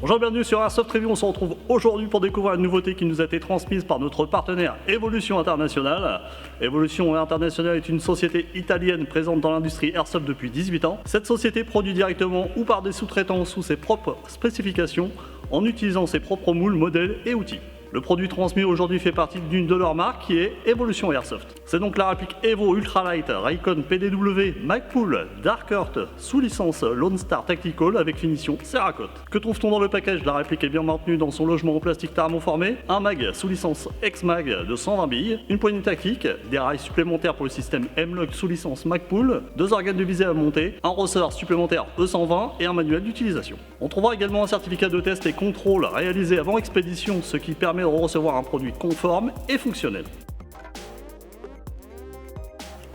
Bonjour, bienvenue sur Airsoft Review. On se retrouve aujourd'hui pour découvrir une nouveauté qui nous a été transmise par notre partenaire Evolution International. Evolution International est une société italienne présente dans l'industrie Airsoft depuis 18 ans. Cette société produit directement ou par des sous-traitants sous ses propres spécifications en utilisant ses propres moules, modèles et outils. Le produit transmis aujourd'hui fait partie d'une de leurs marques qui est Evolution Airsoft. C'est donc la réplique Evo Ultralight Raycon PDW Magpul Dark Earth sous licence Lone Star Tactical avec finition Cerakote. Que trouve-t-on dans le package? La réplique est bien maintenue dans son logement en plastique thermoformé, un mag sous licence X-Mag de 120 billes, une poignée tactique, des rails supplémentaires pour le système M-Lock sous licence Magpul, deux organes de visée à monter, un ressort supplémentaire E120 et un manuel d'utilisation. On trouvera également un certificat de test et contrôle réalisé avant expédition, ce qui permet de recevoir un produit conforme et fonctionnel.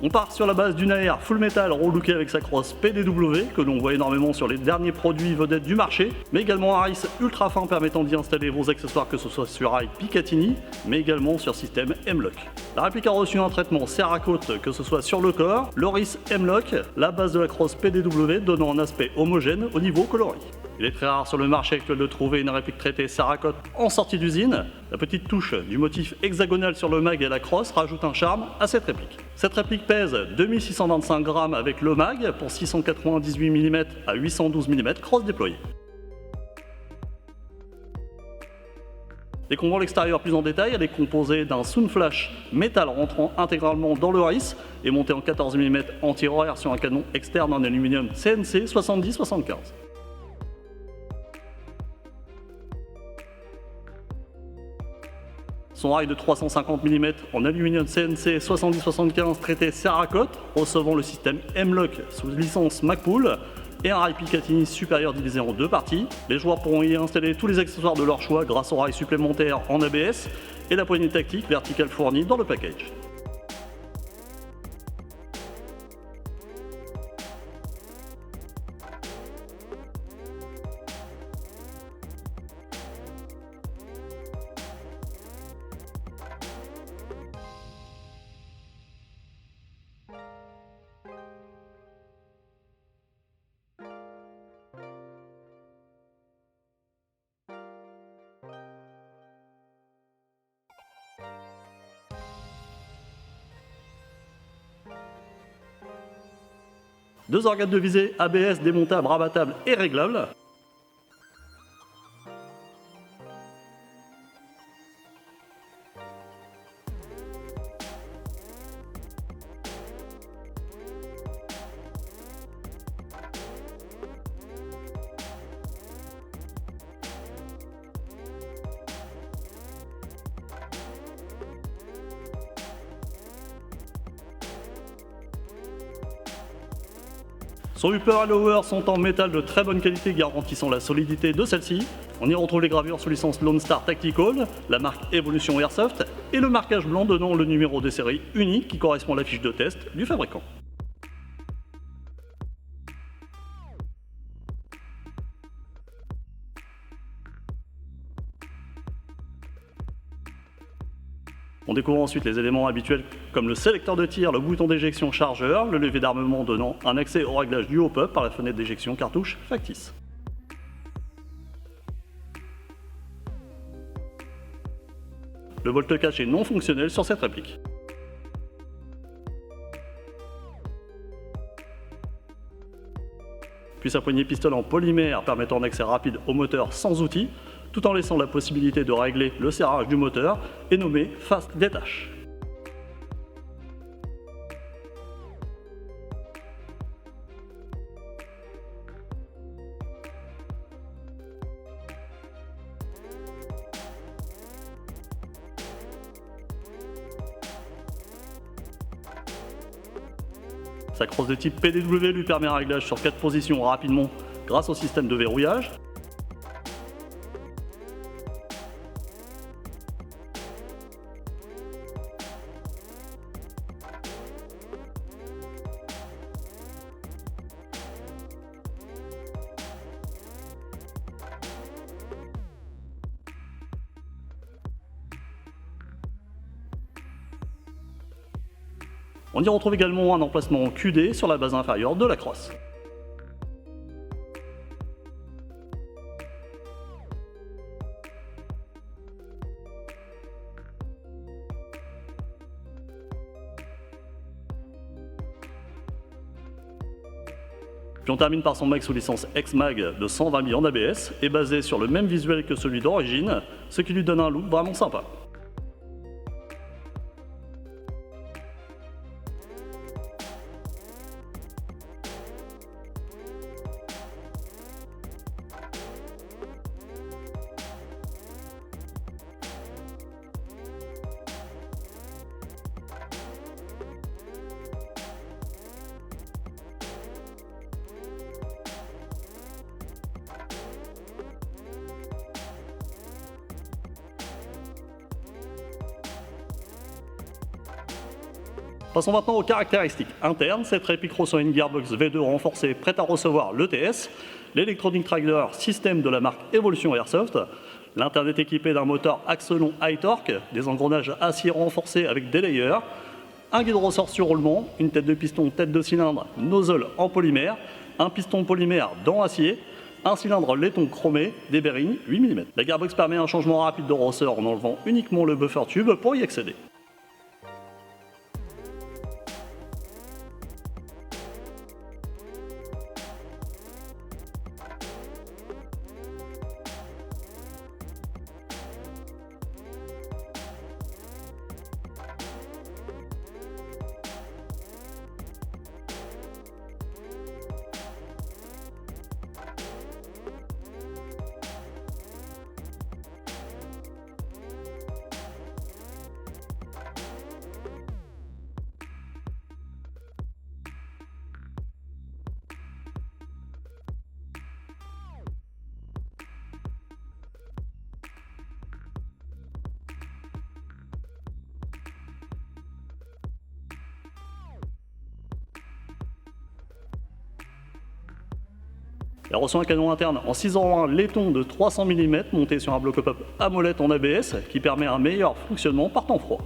On part sur la base d'une AR full metal relookée avec sa crosse PDW que l'on voit énormément sur les derniers produits vedettes du marché, mais également un rail ultra fin permettant d'y installer vos accessoires que ce soit sur rail Picatinny, mais également sur système M-Lock. La réplique a reçu un traitement Cerakote que ce soit sur le corps, l'Oris M-Lock, la base de la crosse PDW donnant un aspect homogène au niveau coloris. Il est très rare sur le marché actuel de trouver une réplique traitée Cerakote en sortie d'usine. La petite touche du motif hexagonal sur le mag et la crosse rajoute un charme à cette réplique. Cette réplique pèse 2625 grammes avec le mag pour 698 mm à 812 mm crosse déployée. Dès qu'on voit l'extérieur plus en détail, elle est composée d'un Soundflash métal rentrant intégralement dans le RIS et monté en 14 mm anti-horaire sur un canon externe en aluminium CNC 70-75. Son rail de 350 mm en aluminium CNC 70-75 traité Cerakote, recevant le système M-Lock sous licence Magpul et un rail Picatinny supérieur divisé en deux parties. Les joueurs pourront y installer tous les accessoires de leur choix grâce au rail supplémentaire en ABS et la poignée tactique verticale fournie dans le package. Deux organes de visée ABS démontables, rabattables et réglables. Son upper et lower sont en métal de très bonne qualité garantissant la solidité de celle-ci. On y retrouve les gravures sous licence Lone Star Tactical, la marque Evolution Airsoft et le marquage blanc donnant le numéro de série unique qui correspond à la fiche de test du fabricant. On découvre ensuite les éléments habituels comme le sélecteur de tir, le bouton d'éjection chargeur, le levier d'armement donnant un accès au réglage du hop-up par la fenêtre d'éjection cartouche factice. Le volte-cache est non fonctionnel sur cette réplique. Puis sa poignée pistole en polymère permettant un accès rapide au moteur sans outil, tout en laissant la possibilité de régler le serrage du moteur et nommé Fast Detach. Sa crosse de type PDW lui permet un réglage sur 4 positions rapidement grâce au système de verrouillage. On y retrouve également un emplacement QD sur la base inférieure de la crosse. Puis on termine par son mag sous licence X-Mag de 120 000 en ABS et basé sur le même visuel que celui d'origine, ce qui lui donne un look vraiment sympa. Passons maintenant aux caractéristiques internes. Cette réplique reçoit une gearbox V2 renforcée prête à recevoir l'ETS, l'Electronic Trailer système de la marque Evolution Airsoft. L'interne est équipé d'un moteur axe long high torque, des engrenages acier renforcés avec des layers, un guide ressort sur roulement, une tête de piston tête de cylindre nozzle en polymère, un piston polymère dent acier, un cylindre laiton chromé, des bearings 8 mm. La gearbox permet un changement rapide de ressort en enlevant uniquement le buffer tube pour y accéder. Elle reçoit un canon interne en 6 en 1 laiton de 300 mm monté sur un bloc pop à molette en ABS qui permet un meilleur fonctionnement par temps froid.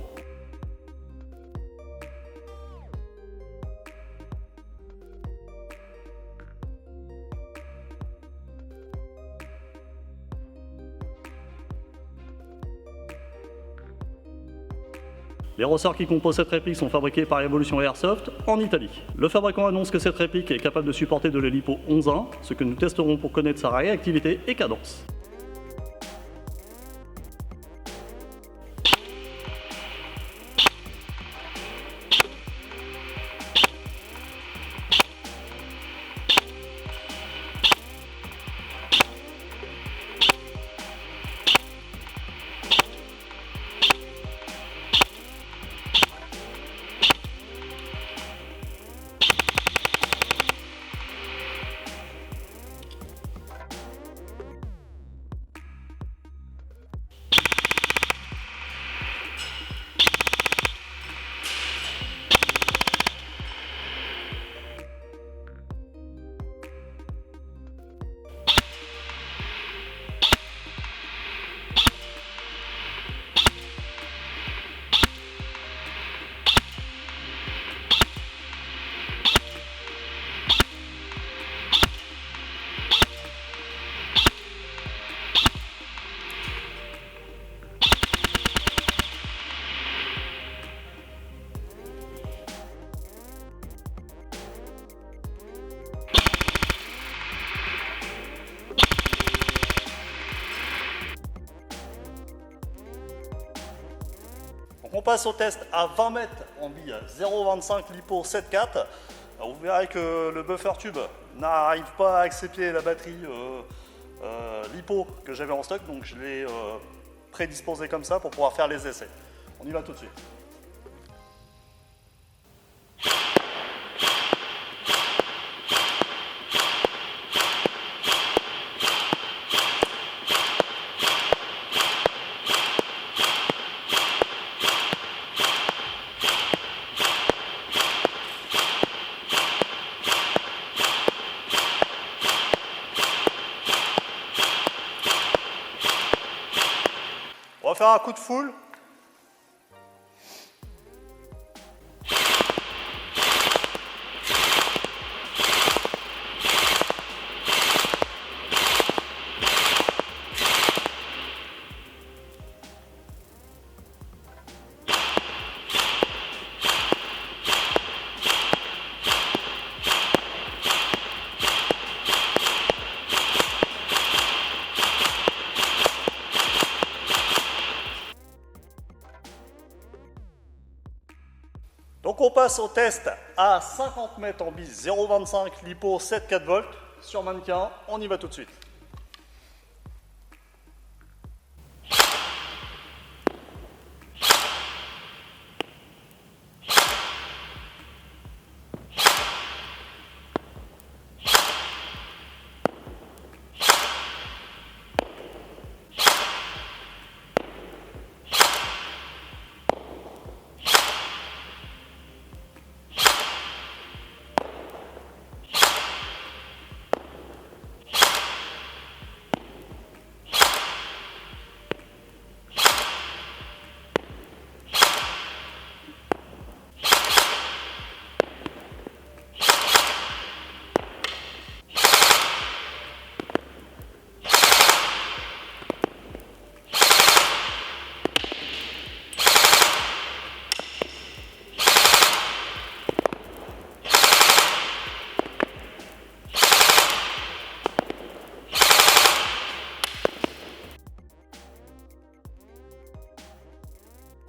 Les ressorts qui composent cette réplique sont fabriqués par Evolution Airsoft en Italie. Le fabricant annonce que cette réplique est capable de supporter de l'hélipo 11.1, ce que nous testerons pour connaître sa réactivité et cadence. On passe au test à 20 mètres en bille 0,25 LiPo 7.4. Vous verrez que le buffer tube n'arrive pas à accepter la batterie LiPo que j'avais en stock, donc je l'ai prédisposé comme ça pour pouvoir faire les essais. On y va tout de suite. On va faire un coup de full. on passe au test à 50 mètres en bise 0,25 lipo 7,4 volts sur mannequin. On y va tout de suite.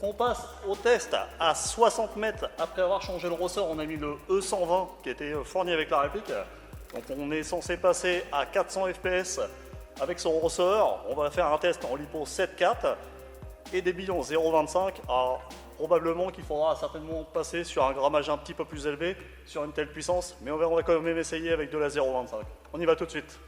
On passe au test à 60 mètres. Après avoir changé le ressort, on a mis le E120 qui était fourni avec la réplique. Donc on est censé passer à 400 fps avec son ressort. On va faire un test en lipo 7,4 et des billes en 0,25. Alors probablement qu'il faudra certainement passer sur un grammage un petit peu plus élevé sur une telle puissance, mais on va quand même essayer avec de la 0,25. On y va tout de suite.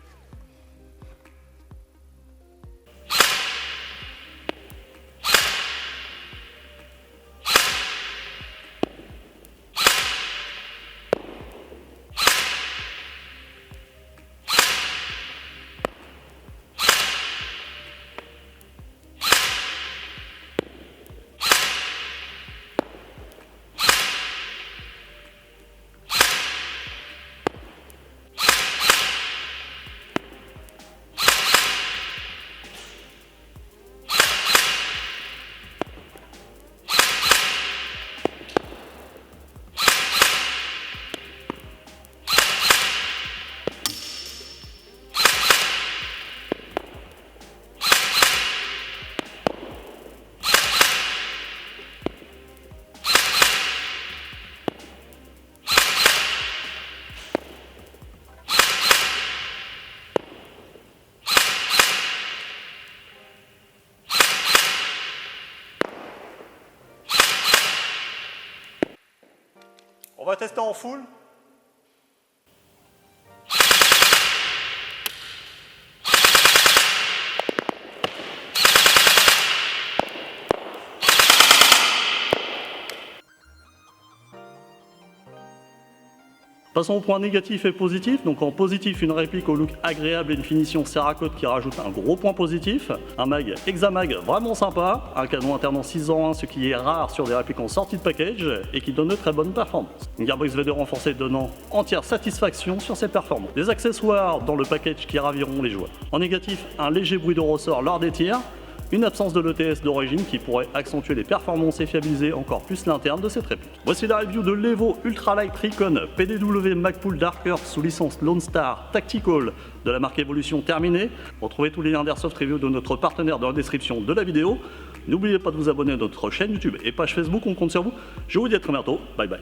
On va tester en full. Passons au point négatif et positif. Donc en positif, une réplique au look agréable et une finition Cerakote qui rajoute un gros point positif. Un mag Hexamag vraiment sympa. Un canon interne en 6 ans 1, ce qui est rare sur des répliques en sortie de package et qui donne de très bonnes performances. Une Gearbox V2 renforcée donnant entière satisfaction sur ses performances. Des accessoires dans le package qui raviront les joueurs. En négatif, un léger bruit de ressort lors des tirs. Une absence de l'ETS d'origine qui pourrait accentuer les performances et fiabiliser encore plus l'interne de cette réplique. Voici la review de l'Evo Ultralight Recon PDW Magpul Dark Earth sous licence Lone Star Tactical de la marque Evolution terminée. Retrouvez tous les liens d'Airsoft Review de notre partenaire dans la description de la vidéo. N'oubliez pas de vous abonner à notre chaîne YouTube et page Facebook, on compte sur vous. Je vous dis à très bientôt, bye bye.